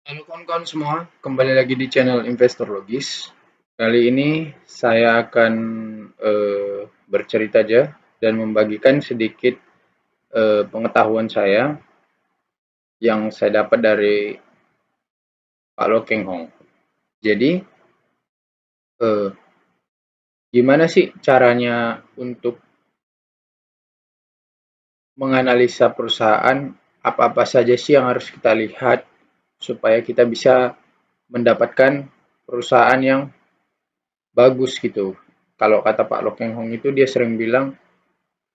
Halo kawan-kawan semua, kembali lagi di channel Investor Logis. Kali ini saya akan bercerita aja dan membagikan sedikit pengetahuan saya yang saya dapat dari Pak Lo Keng Hong. Jadi, eh, gimana sih caranya untuk menganalisa perusahaan? Apa-apa saja sih yang harus kita lihat supaya kita bisa mendapatkan perusahaan yang bagus gitu. Kalau kata Pak Lo Keng Hong itu dia sering bilang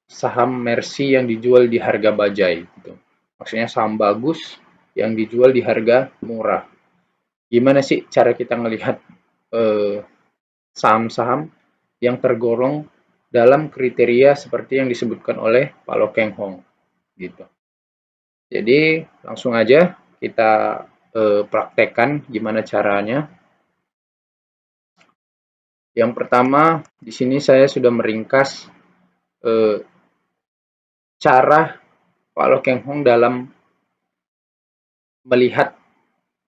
saham Mercy yang dijual di harga bajai gitu. Maksudnya saham bagus yang dijual di harga murah. Gimana sih cara kita melihat saham-saham yang tergolong dalam kriteria seperti yang disebutkan oleh Pak Lo Keng Hong gitu. Jadi langsung aja kita praktekkan gimana caranya. Yang pertama, di sini saya sudah meringkas eh, cara Pak Lo Keng Hong dalam melihat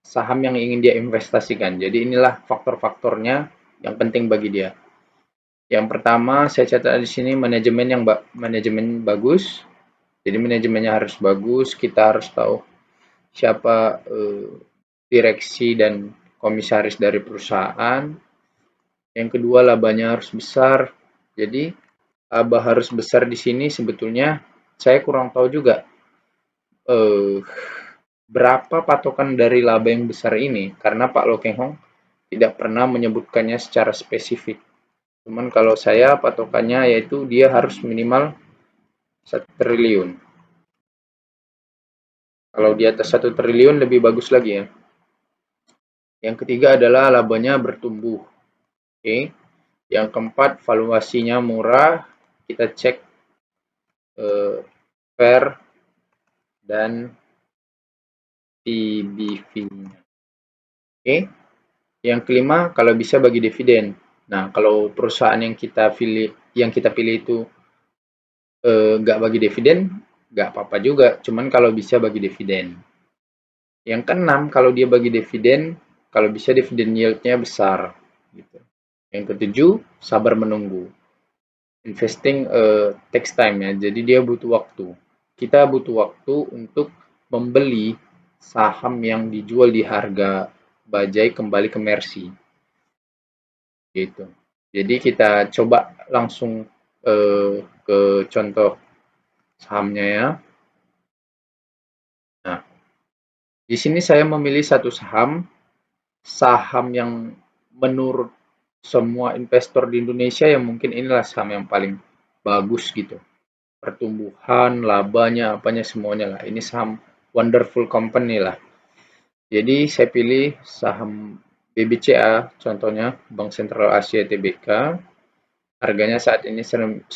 saham yang ingin dia investasikan. Jadi inilah faktor-faktornya yang penting bagi dia. Yang pertama saya catat di sini manajemen bagus. Jadi manajemennya harus bagus. Kita harus tahu siapa direksi dan komisaris dari perusahaan. Yang kedua labanya harus besar. Jadi laba harus besar di sini sebetulnya saya kurang tahu juga eh, berapa patokan dari laba yang besar ini karena Pak Lo Keng Hong tidak pernah menyebutkannya secara spesifik. Cuman kalau saya patokannya yaitu dia harus minimal 1 triliun. Kalau di atas 1 triliun lebih bagus lagi ya. Yang ketiga adalah labanya bertumbuh. Oke. Yang keempat valuasinya murah. Kita cek fair dan PBV-nya. Oke. Yang kelima kalau bisa bagi dividen. Nah, kalau perusahaan yang kita pilih itu nggak bagi dividen, nggak apa-apa juga. Cuman kalau bisa bagi dividen. Yang keenam, kalau dia bagi dividen, kalau bisa dividen yield-nya besar. Gitu. Yang ketujuh, sabar menunggu. Investing takes time ya, jadi dia butuh waktu. Kita butuh waktu untuk membeli saham yang dijual di harga bajai kembali ke Mercy. Gitu. Jadi kita coba langsung ke contoh sahamnya ya. Nah, di sini saya memilih satu saham yang menurut semua investor di Indonesia yang mungkin inilah saham yang paling bagus gitu. Pertumbuhan, labanya, apanya semuanya lah. Ini saham wonderful company lah. Jadi saya pilih saham BBCA, contohnya Bank Sentral Asia Tbk. Harganya saat ini 9.400.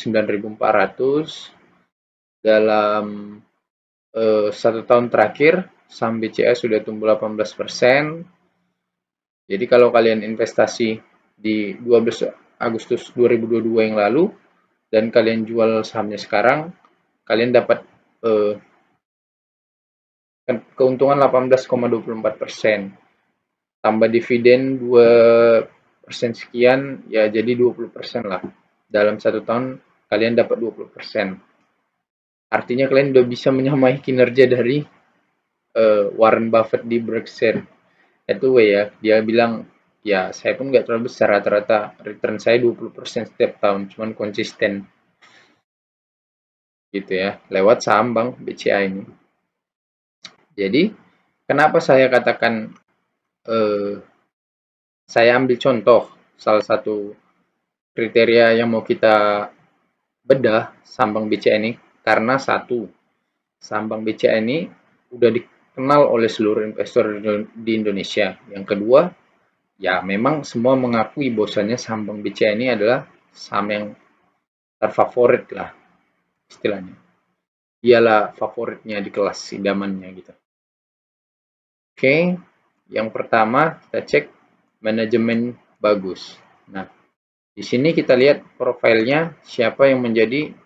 Dalam 1 tahun terakhir, saham BCA sudah tumbuh 18%. Jadi kalau kalian investasi di 12 Agustus 2022 yang lalu dan kalian jual sahamnya sekarang, kalian dapat keuntungan 18,24%. Tambah dividen 2% sekian, ya jadi 20% lah. Dalam 1 tahun kalian dapat 20%. Artinya kalian udah bisa menyamai kinerja dari Warren Buffett di Berkshire Hathaway ya. Dia bilang, ya saya pun nggak terlalu besar, rata-rata return saya 20% setiap tahun, cuman konsisten gitu ya, lewat saham Bank BCA ini. Jadi, kenapa saya katakan saya ambil contoh salah satu kriteria yang mau kita bedah saham Bank BCA ini karena satu, saham Bank BCA ini udah dikenal oleh seluruh investor di Indonesia. Yang kedua, ya memang semua mengakui bahwasannya saham Bank BCA ini adalah saham yang terfavorit lah istilahnya. Dialah favoritnya di kelas idamannya gitu. Oke, yang pertama kita cek manajemen bagus. Nah, di sini kita lihat profilnya siapa yang menjadi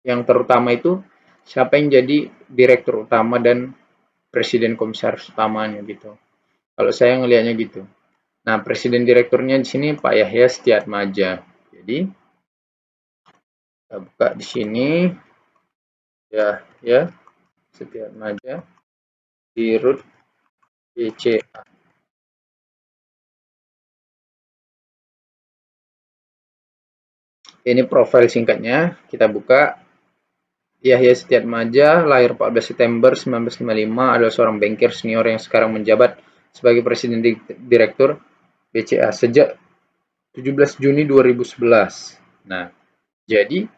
yang terutama itu siapa yang jadi direktur utama dan presiden komisaris utamanya gitu. Kalau saya ngelihatnya gitu. Nah, presiden direkturnya di sini Pak Yahya Setiatmaja. Jadi kita buka di sini ya Setiatmaja di Dirut BCA. Ini profil singkatnya, kita buka. Yahya Setiatmaja, lahir 14 September 1955, adalah seorang bankir senior yang sekarang menjabat sebagai Presiden Direktur BCA sejak 17 Juni 2011. Nah, jadi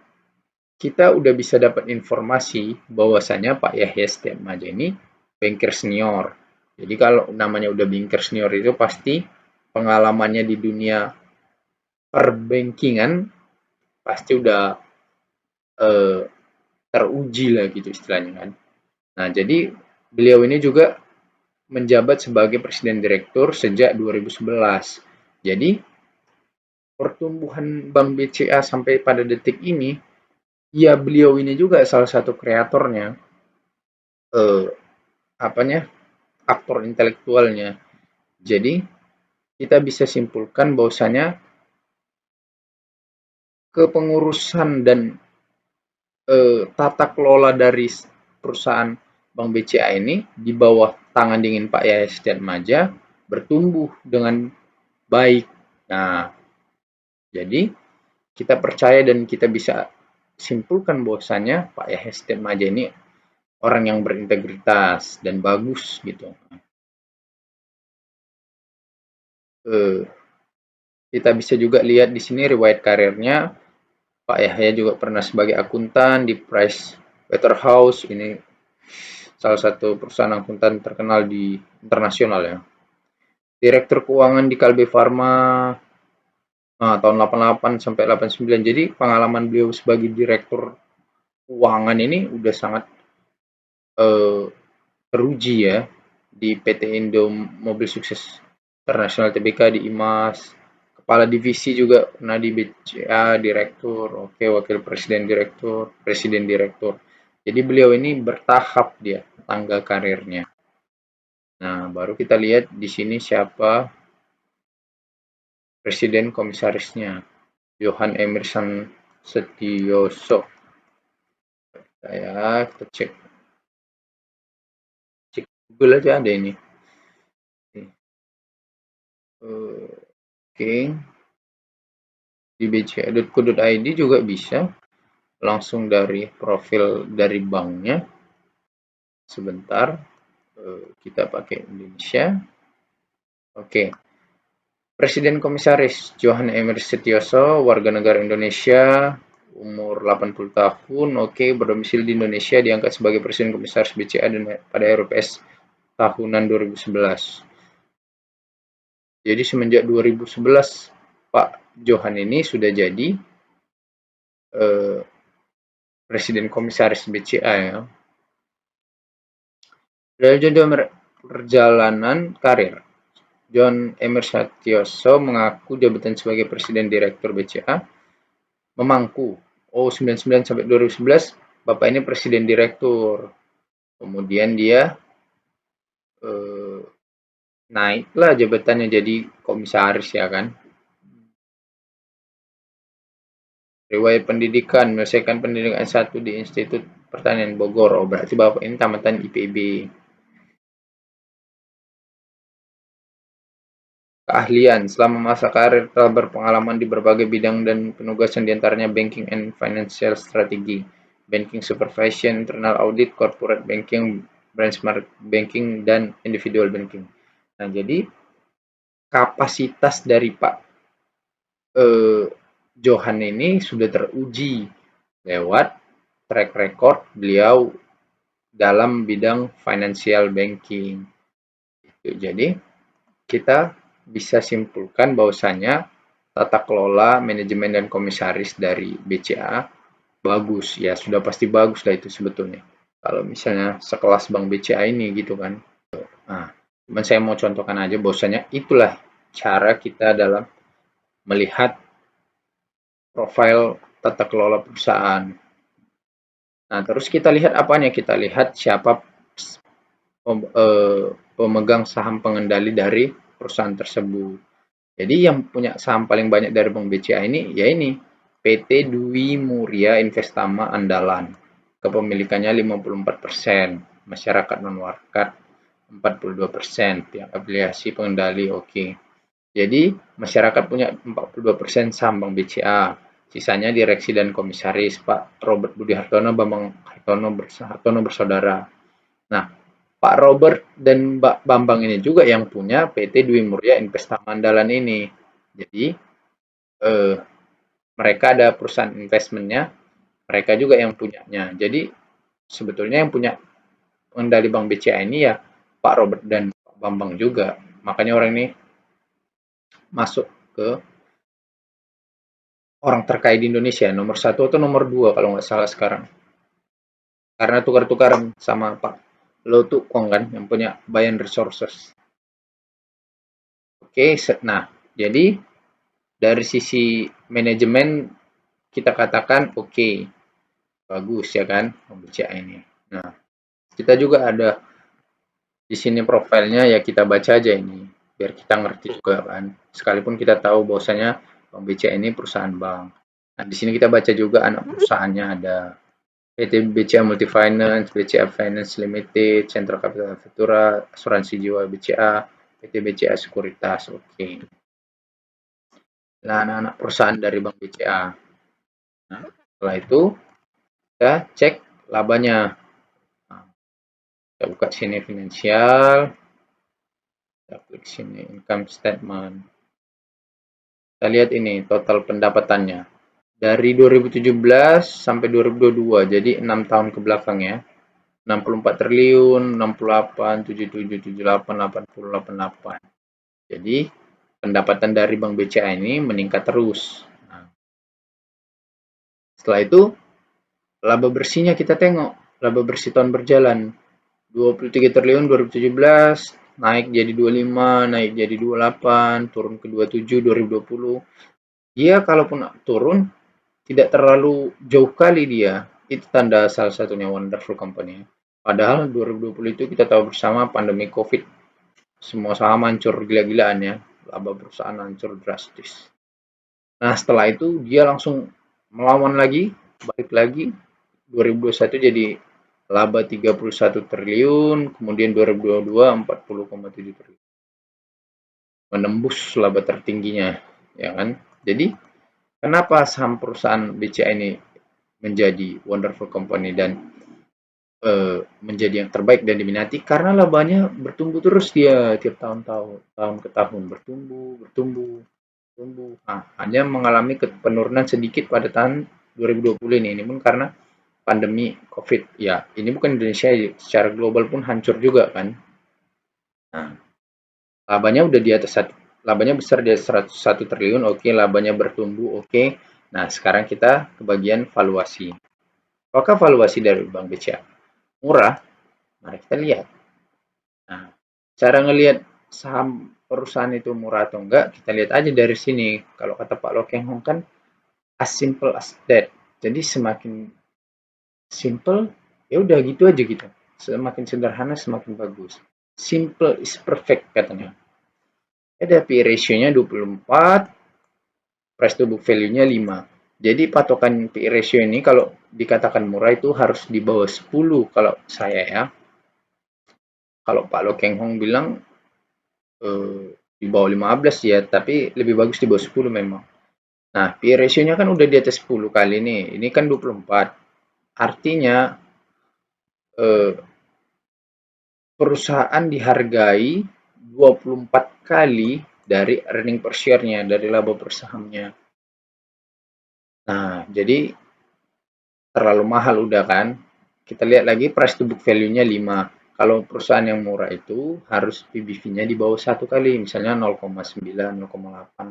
kita udah bisa dapat informasi bahwasanya Pak Yahya Setiatmaja ini bankir senior. Jadi kalau namanya udah bankir senior itu pasti pengalamannya di dunia perbankingan pasti udah eh, teruji lah gitu istilahnya kan. Nah, jadi beliau ini juga menjabat sebagai Presiden Direktur sejak 2011. Jadi pertumbuhan Bank BCA sampai pada detik ini, ya beliau ini juga salah satu kreatornya, eh, apanya, aktor intelektualnya. Jadi kita bisa simpulkan bahwasanya kepengurusan dan tata kelola dari perusahaan Bank BCA ini di bawah tangan dingin Pak Yahya Setiatmaja bertumbuh dengan baik. Nah, jadi kita percaya dan kita bisa simpulkan bahwasanya Pak Yahya Setiatmaja ini orang yang berintegritas dan bagus gitu. Eh, kita bisa juga lihat di sini riwayat karirnya. Pak Yahya juga pernah sebagai akuntan di Price Waterhouse. Ini salah satu perusahaan akuntan terkenal di internasional ya. Direktur keuangan di Kalbe Pharma tahun 88 sampai 89. Jadi pengalaman beliau sebagai direktur keuangan ini udah sangat eh, teruji ya di PT Indo Mobil Sukses Internasional Tbk di IMAS. Kepala divisi juga pernah di BCA, direktur, oke, wakil presiden direktur, presiden direktur. Jadi beliau ini bertahap dia tangga karirnya. Nah, baru kita lihat di sini siapa presiden komisarisnya. Johan Emerson Setioso. Kita cek Google aja ada ini. Oke, di bca.co.id juga bisa langsung dari profil dari banknya. Sebentar, kita pakai Indonesia. Oke, Presiden Komisaris Johan Emerson Setioso, warga negara Indonesia, umur 80 tahun, oke, berdomisili di Indonesia, diangkat sebagai Presiden Komisaris BCA dan pada RPS tahunan 2011. Jadi semenjak 2011 Pak Johan ini sudah jadi Presiden Komisaris BCA ya. Dari perjalanan karir, John Emerson Satioso mengaku jabatan sebagai Presiden Direktur BCA memangku. 99 sampai 2011 Bapak ini Presiden Direktur. Kemudian dia naiklah jabatannya jadi komisaris ya kan. Riwayat pendidikan, menyelesaikan pendidikan S1 di Institut Pertanian Bogor. Oh, berarti Bapak ini tamatan IPB. Keahlian, selama masa karir telah berpengalaman di berbagai bidang dan penugasan diantaranya banking and financial strategy, banking supervision, internal audit, corporate banking, branch banking, dan individual banking. Nah, jadi kapasitas dari Pak Johan ini sudah teruji lewat track record beliau dalam bidang financial banking. Jadi kita bisa simpulkan bahwasanya tata kelola manajemen dan komisaris dari BCA bagus ya, sudah pasti bagus lah itu sebetulnya. Kalau misalnya sekelas Bank BCA ini gitu kan. Nah, cuman saya mau contohkan aja bahwasanya itulah cara kita dalam melihat profil tata kelola perusahaan. Nah, terus kita lihat apanya? Kita lihat siapa pemegang saham pengendali dari perusahaan tersebut. Jadi yang punya saham paling banyak dari Bank BCA ini, ya ini, PT Dwi Muria Investama Andalan. Kepemilikannya 54%, masyarakat non-warkat 42%, pihak afiliasi pengendali oke. Jadi masyarakat punya 42% saham Bank BCA. Sisanya direksi dan komisaris Pak Robert Budi Hartono, Bambang Hartono bersaudara. Nah, Pak Robert dan Mbak Bambang ini juga yang punya PT Dwi Muria Investama Andalan ini. Jadi mereka ada perusahaan investmentnya, mereka juga yang punyanya. Jadi sebetulnya yang punya pengendali Bank BCA ini ya Pak Robert dan Pak Bambang juga. Makanya orang ini masuk ke orang terkaya di Indonesia, nomor 1 atau nomor 2 kalau nggak salah sekarang. Karena tukar-tukaran sama Pak Lo Tuk Kong kan, yang punya Bayan Resources. Oke, nah jadi dari sisi manajemen kita katakan oke, bagus ya kan BCA ini. Nah, kita juga ada di sini profilnya ya kita baca aja ini biar kita ngerti juga kan. Sekalipun kita tahu bahwasanya Bank BCA ini perusahaan bank. Nah, di sini kita baca juga anak perusahaannya ada PT BCA Multifinance, BCA Finance Limited, Central Capital Ventura, Asuransi Jiwa BCA, PT BCA Sekuritas. Oke. Nah, anak-anak perusahaan dari Bank BCA. Nah, setelah itu kita cek labanya. Nah, kita buka sini finansial, kita klik sini income statement. Kita lihat ini total pendapatannya. Dari 2017 sampai 2022, jadi 6 tahun ke belakang ya. 64 triliun, 68, 77, 78, 80, 88. Jadi, pendapatan dari Bank BCA ini meningkat terus. Nah, setelah itu, laba bersihnya kita tengok. Laba bersih tahun berjalan. 23 triliun 2017, naik jadi 25, naik jadi 28, turun ke 27 2020. Dia kalaupun turun, tidak terlalu jauh kali dia. Itu tanda salah satunya wonderful company. Padahal 2020 itu kita tahu bersama pandemi COVID. Semua saham hancur gila-gilaan ya. Laba perusahaan hancur drastis. Nah, setelah itu dia langsung melawan lagi, balik lagi. 2021 jadi laba 31 triliun, kemudian 2022 40,7 triliun. Menembus laba tertingginya, ya kan? Jadi, kenapa saham perusahaan BCA ini menjadi wonderful company dan menjadi yang terbaik dan diminati? Karena labanya bertumbuh terus dia tiap tahun ke tahun bertumbuh. Nah, hanya mengalami penurunan sedikit pada tahun 2020 ini pun karena pandemi COVID. Ya, ini bukan Indonesia, secara global pun hancur juga kan. Nah, labanya udah di atas labanya besar di atas 101 triliun, oke, labanya bertumbuh, oke. Nah, sekarang kita ke bagian valuasi. Apakah valuasi dari Bank BCA murah? Mari kita lihat. Nah, cara ngelihat saham perusahaan itu murah atau enggak, kita lihat aja dari sini. Kalau kata Pak Lo Keng Hong kan, as simple as that. Jadi semakin simple, ya udah gitu aja gitu. Semakin sederhana, semakin bagus. Simple is perfect katanya. Ada PE ratio-nya 24, price to book value-nya 5. Jadi patokan PE ratio ini kalau dikatakan murah itu harus di bawah 10 kalau saya ya. Kalau Pak Lo Keng Hong bilang di bawah 15 ya, tapi lebih bagus di bawah 10 memang. Nah, PE ratio-nya kan udah di atas 10 kali nih. Ini kan 24. Artinya perusahaan dihargai 24 kali dari earning per share-nya, dari laba per sahamnya. Nah, jadi terlalu mahal udah kan. Kita lihat lagi price to book value-nya 5. Kalau perusahaan yang murah itu harus PBV-nya di bawah 1 kali, misalnya 0,9, 0,8.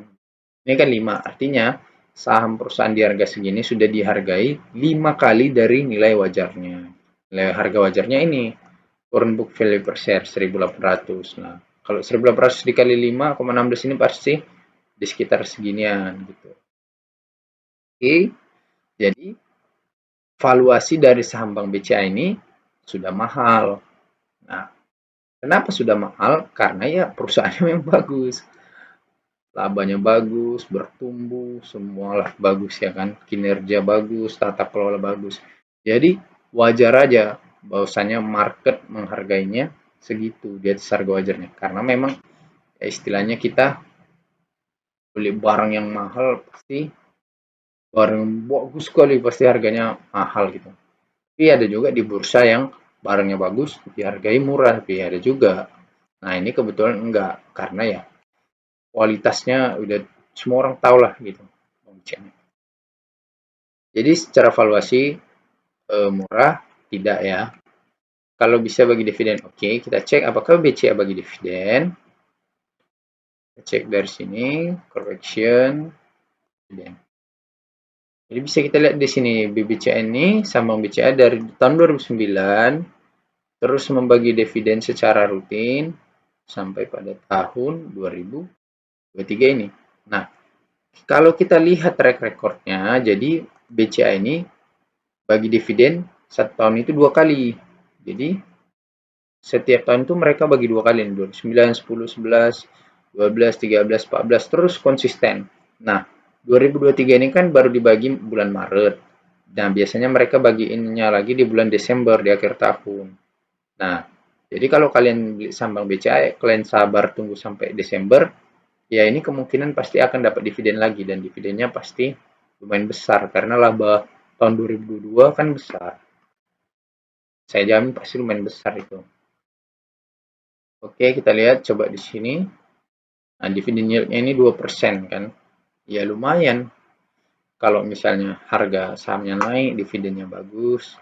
Ini kan 5, artinya saham perusahaan di harga segini sudah dihargai 5 kali dari nilai wajarnya. Nilai harga wajarnya ini, current book value per share 1.800. Nah, kalau 1.800 dikali 5,16 ini pasti di sekitar seginian gitu. Oke, jadi valuasi dari saham Bank BCA ini sudah mahal. Nah, Kenapa sudah mahal? Karena ya perusahaannya memang bagus. Labanya bagus, bertumbuh, semualah bagus ya kan. Kinerja bagus, tata kelola bagus. Jadi wajar aja bahwasanya market menghargainya segitu di atas harga wajarnya. Karena memang ya istilahnya kita beli barang yang mahal pasti barang bagus sekali pasti harganya mahal gitu. Tapi ada juga di bursa yang barangnya bagus dihargai murah, tapi ada juga. Nah ini kebetulan enggak karena ya kualitasnya udah semua orang tahu lah gitu. Jadi secara valuasi murah tidak ya. Kalau bisa bagi dividen, oke. Kita cek apakah BCA bagi dividen. Kita cek dari sini, correction, dividen. Jadi bisa kita lihat di sini BBCA ini sambang BCA dari tahun 2009 terus membagi dividen secara rutin sampai pada tahun 2023 ini. Nah, kalau kita lihat track recordnya, jadi BCA ini bagi dividen satu tahun itu 2 kali. Jadi setiap tahun itu mereka bagi 2 kali, 2009, 10, 11, 12, 13, 14 terus konsisten. Nah, 2023 ini kan baru dibagi bulan Maret. Nah, biasanya mereka bagiinnya lagi di bulan Desember di akhir tahun. Nah, jadi kalau kalian beli sambang BCA, kalian sabar tunggu sampai Desember, ya ini kemungkinan pasti akan dapat dividen lagi dan dividennya pasti lumayan besar karena laba tahun 2022 kan besar. Saya jamin pasti lumayan besar itu. Oke, kita lihat coba di sini. Nah, dividen yieldnya ini 2% kan. Ya lumayan. Kalau misalnya harga sahamnya naik, dividennya bagus,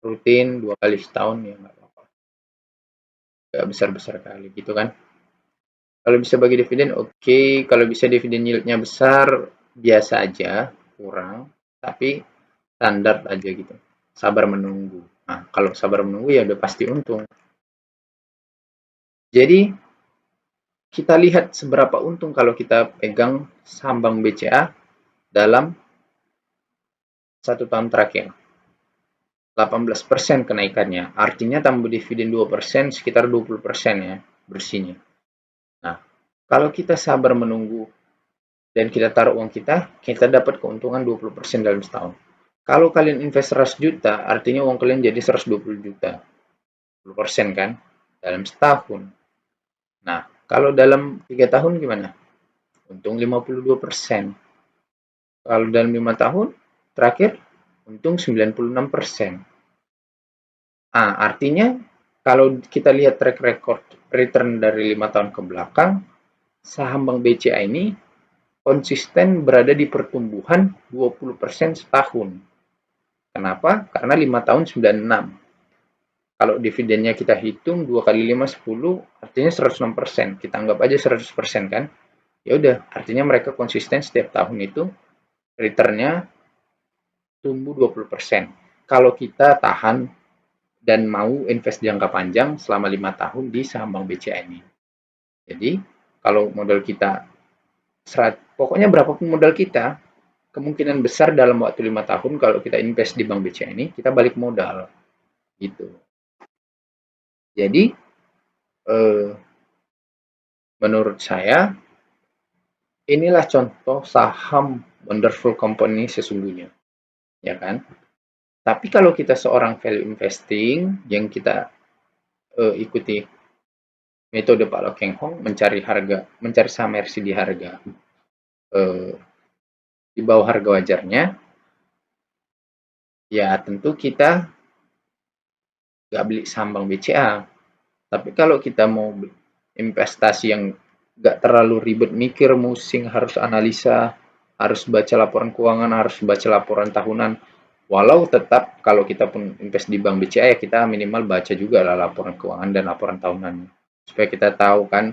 rutin 2 kali setahun ya nggak apa-apa. Nggak besar-besar kali gitu kan. Kalau bisa bagi dividen oke. Kalau bisa dividen yieldnya besar, biasa aja, kurang. Tapi standar aja gitu. Sabar menunggu. Nah, kalau sabar menunggu ya udah pasti untung. Jadi kita lihat seberapa untung kalau kita pegang sambang BCA dalam 1 tahun terakhir. 18% kenaikannya. Artinya tambah dividen 2%, sekitar 20% ya bersihnya. Nah, kalau kita sabar menunggu dan kita taruh uang kita dapat keuntungan 20% dalam setahun. Kalau kalian invest 100 juta, artinya uang kalian jadi 120 juta. 10% kan? Dalam setahun. Nah, kalau dalam 3 tahun gimana? Untung 52%. Kalau dalam 5 tahun, terakhir, untung 96%. Artinya kalau kita lihat track record return dari 5 tahun ke belakang, saham Bank BCA ini konsisten berada di pertumbuhan 20% setahun. Kenapa? Karena 5 tahun 96. Kalau dividennya kita hitung 2 kali 5 10, artinya 106%. Kita anggap aja 100% kan? Ya udah, artinya mereka konsisten setiap tahun itu returnnya tumbuh 20%. Kalau kita tahan dan mau invest jangka panjang selama 5 tahun di saham Bank BCA ini. Jadi, kalau modal kita pokoknya berapapun modal kita, kemungkinan besar dalam waktu 5 tahun kalau kita invest di Bank BCA ini, kita balik modal. Gitu. Jadi, menurut saya, inilah contoh saham wonderful company sesungguhnya. Ya kan? Tapi kalau kita seorang value investing yang kita ikuti metode Pak Lo Keng Hong mencari saham RC di harga di bawah harga wajarnya, ya tentu kita nggak beli saham Bank BCA. Tapi kalau kita mau investasi yang nggak terlalu ribet mikir, musing, harus analisa, harus baca laporan keuangan, harus baca laporan tahunan. Walau tetap kalau kita pun invest di Bank BCA ya kita minimal baca juga lah laporan keuangan dan laporan tahunan. Supaya kita tahu kan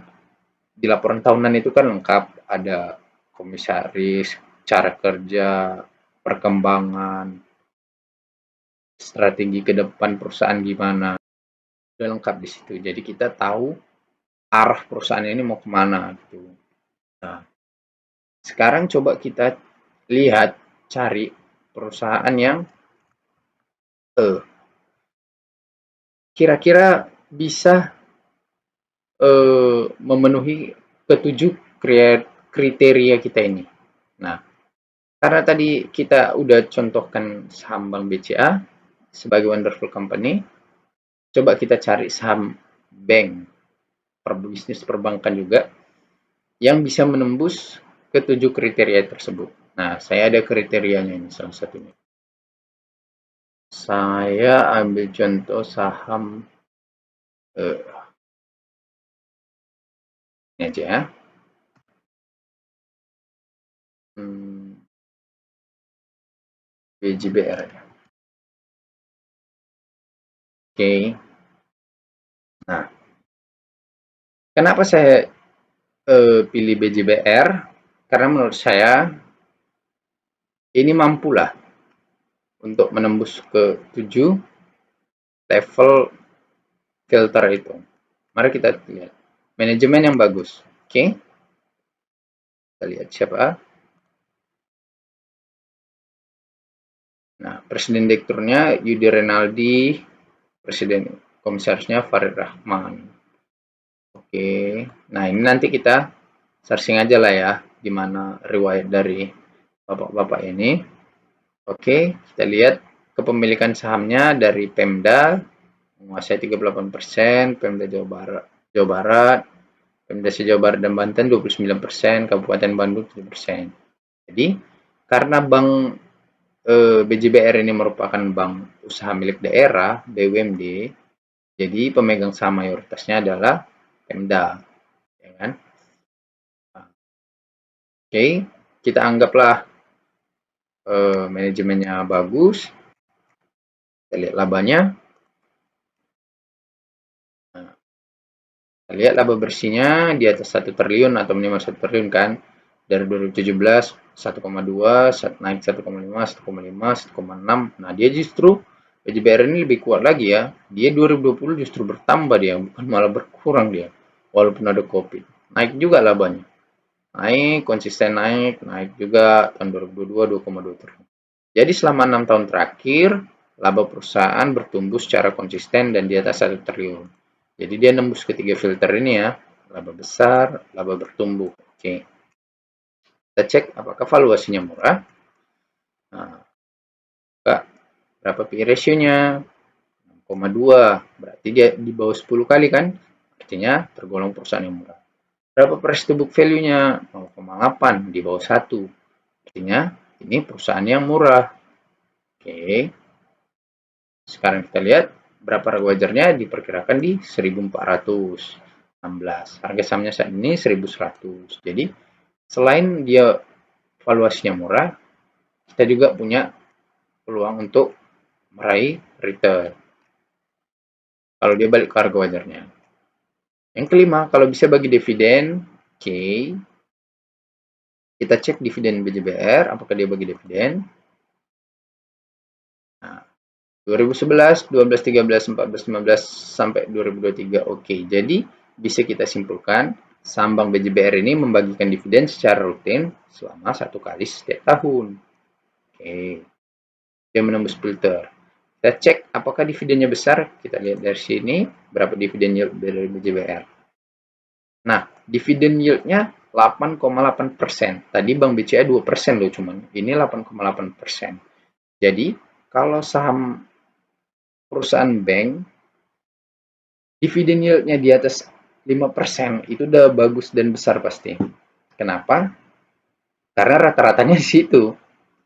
di laporan tahunan itu kan lengkap ada komisaris, cara kerja, perkembangan, strategi ke depan perusahaan gimana. Udah lengkap di situ. Jadi kita tahu arah perusahaan ini mau kemana gitu. Nah, sekarang coba kita lihat cari perusahaan yang kira-kira bisa memenuhi ketujuh kriteria kita ini. Nah, karena tadi kita udah contohkan saham Bank BCA sebagai wonderful company, coba kita cari saham bank, bisnis perbankan juga, yang bisa menembus ketujuh kriteria tersebut. Nah, saya ada kriterianya ini salah satunya. Saya ambil contoh saham ini aja ya. BJBR. Oke. Nah, kenapa saya pilih BJBR? Karena menurut saya ini mampulah untuk menembus ke 7 level filter itu. Mari kita lihat. Manajemen yang bagus. Oke. Kita lihat siapa. Nah, presiden direkturnya Yudi Renaldi, presiden komisarisnya Farid Rahman. Oke. Nah, ini nanti kita searching aja lah ya, gimana riwayat dari bapak-bapak ini. Oke, kita lihat kepemilikan sahamnya dari Pemda menguasai 38%, Pemda Jawa Barat, Pemda Jawa Barat dan Banten 29%, Kabupaten Bandung 7%. Jadi, karena Bank BJBR ini merupakan bank usaha milik daerah, BUMD, jadi pemegang saham mayoritasnya adalah Pemda, ya kan? Oke, kita anggaplah manajemennya bagus. Kita lihat labanya. Nah, kita lihat laba bersihnya di atas 1 triliun atau minimal 1 triliun kan. Dari 2017 1,2, naik 1,5, 1,5, 1,6. Nah, dia justru BJBR ini lebih kuat lagi ya. Dia 2020 justru bertambah dia, bukan malah berkurang dia. Walaupun ada Covid. Naik juga labanya. Naik, konsisten naik juga tahun 2022 2,2 triliun. Jadi selama 6 tahun terakhir, laba perusahaan bertumbuh secara konsisten dan di atas 1 triliun. Jadi dia nembus ketiga filter ini ya, laba besar, laba bertumbuh. Oke. Kita cek apakah valuasinya murah. Nah, berapa PE ratio-nya? 6,2. Berarti dia di bawah 10 kali kan? Artinya tergolong perusahaan yang murah. Berapa price to book value-nya? 0,8, di bawah 1. Artinya ini perusahaan yang murah. Oke. Sekarang kita lihat berapa harga wajarnya, diperkirakan di 1416. Harga sahamnya saat ini 1100. Jadi selain dia valuasinya murah, kita juga punya peluang untuk meraih return kalau dia balik ke harga wajarnya. Yang kelima, kalau bisa bagi dividen. Oke. Kita cek dividen BJBR, apakah dia bagi dividen. Nah, 2011, 12, 13, 14, 15 sampai 2023. Oke, jadi bisa kita simpulkan saham Bank BJBR ini membagikan dividen secara rutin selama 1 kali setiap tahun. Oke. Dia menembus filter. Kita cek apakah dividennya besar. Kita lihat dari sini berapa dividen yield dari BJBR. Nah, dividen yieldnya 8,8%. Tadi Bank BCA 2% loh cuman. Ini 8,8%. Jadi, kalau saham perusahaan bank, dividen yieldnya di atas 5%, itu udah bagus dan besar pasti. Kenapa? Karena rata-ratanya di situ.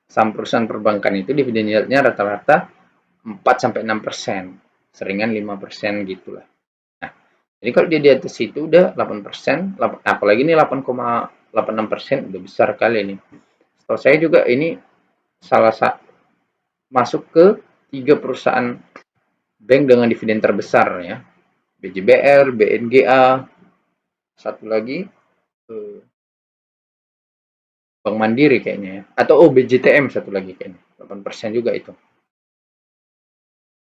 Saham perusahaan perbankan itu dividen yieldnya rata-rata 4-6%. Seringan 5% gitulah. Nah, jadi kalau dia di atas itu udah 8%, apalagi ini 8,86% udah besar kali ini. Setahu saya juga ini salah satu masuk ke 3 perusahaan bank dengan dividen terbesar ya. BJBR, BNGA, satu lagi Bank Mandiri kayaknya ya. Atau BJTM satu lagi kayaknya. 8% juga itu.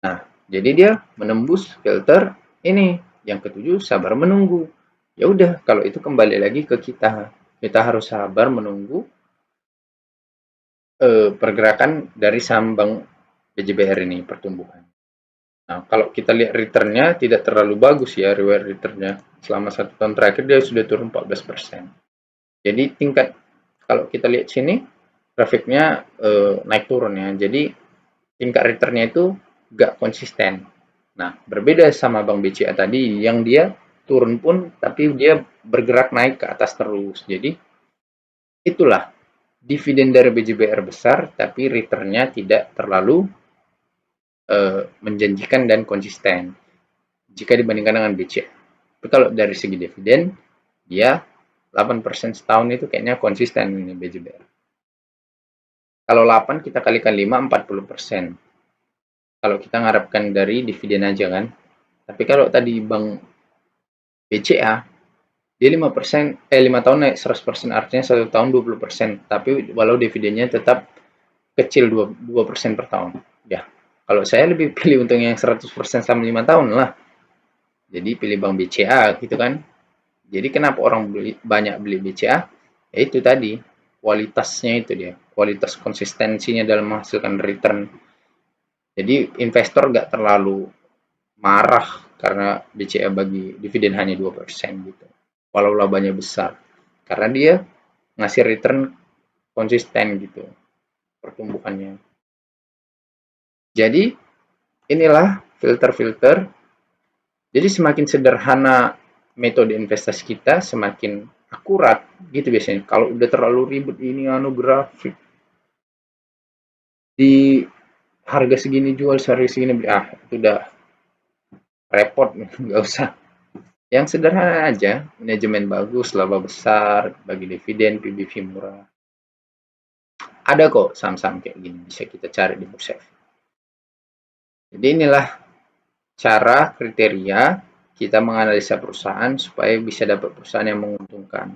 Nah, jadi dia menembus filter ini. Yang ketujuh, sabar menunggu. Ya udah, kalau itu kembali lagi ke kita. Kita harus sabar menunggu pergerakan dari saham Bank BJBR ini, pertumbuhan. Nah, kalau kita lihat returnnya tidak terlalu bagus ya, reward returnnya. Selama 1 tahun terakhir dia sudah turun 14%. Jadi tingkat, kalau kita lihat sini, grafiknya naik turun ya. Jadi tingkat returnnya itu nggak konsisten. Nah, berbeda sama Bank BCA tadi, yang dia turun pun, tapi dia bergerak naik ke atas terus. Jadi, itulah dividen dari BJBR besar, tapi returnnya tidak terlalu menjanjikan dan konsisten jika dibandingkan dengan BCA. Tapi kalau dari segi dividen, dia 8% setahun itu kayaknya konsisten ini BJBR. Kalau 8 kita kalikan 5, 40%. Kalau kita mengharapkan dari dividen aja kan. Tapi kalau tadi Bank BCA, dia 5%, 5 tahun naik 100%, artinya 1 tahun 20%. Tapi walau dividennya tetap kecil 2% per tahun. Ya, kalau saya lebih pilih untung yang 100% selama 5 tahun lah. Jadi pilih Bank BCA gitu kan. Jadi kenapa orang banyak beli BCA? Ya itu tadi, kualitasnya itu dia. Kualitas konsistensinya dalam menghasilkan return. Jadi investor nggak terlalu marah karena BCA bagi dividen hanya 2% gitu. Walau labanya besar. Karena dia ngasih return konsisten gitu pertumbuhannya. Jadi inilah filter-filter. Jadi semakin sederhana metode investasi kita, semakin akurat gitu biasanya. Kalau udah terlalu ribet ini grafik di harga segini jual, harga segini beli, itu udah repot, nggak usah. Yang sederhana aja, manajemen bagus, laba besar, bagi dividen, PBV murah. Ada kok saham-saham kayak gini, bisa kita cari di bursa efek. Jadi inilah cara kriteria kita menganalisa perusahaan supaya bisa dapat perusahaan yang menguntungkan.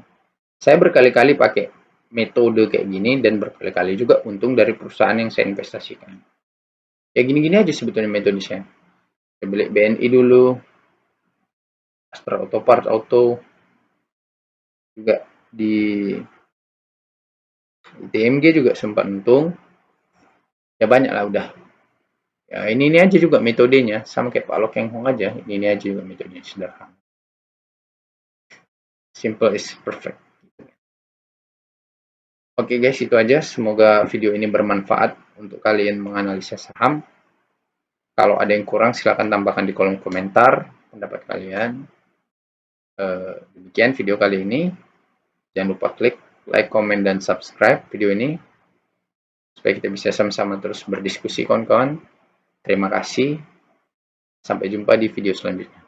Saya berkali-kali pakai metode kayak gini dan berkali-kali juga untung dari perusahaan yang saya investasikan. Ya gini-gini aja sebetulnya metode saya. Saya beli BNI dulu, Astra Auto Parts Auto, juga di TMG juga sempat untung. Ya banyak lah udah. Ya ini aja juga metodenya, sama kayak Pak Lok Yang Hong aja. Ini aja juga metodenya sederhana. Simple is perfect. Oke guys, itu aja. Semoga video ini bermanfaat untuk kalian menganalisa saham. Kalau ada yang kurang, silahkan tambahkan di kolom komentar pendapat kalian. Demikian video kali ini. Jangan lupa klik like, comment, dan subscribe video ini supaya kita bisa sama-sama terus berdiskusi kawan-kawan. Terima kasih. Sampai jumpa di video selanjutnya.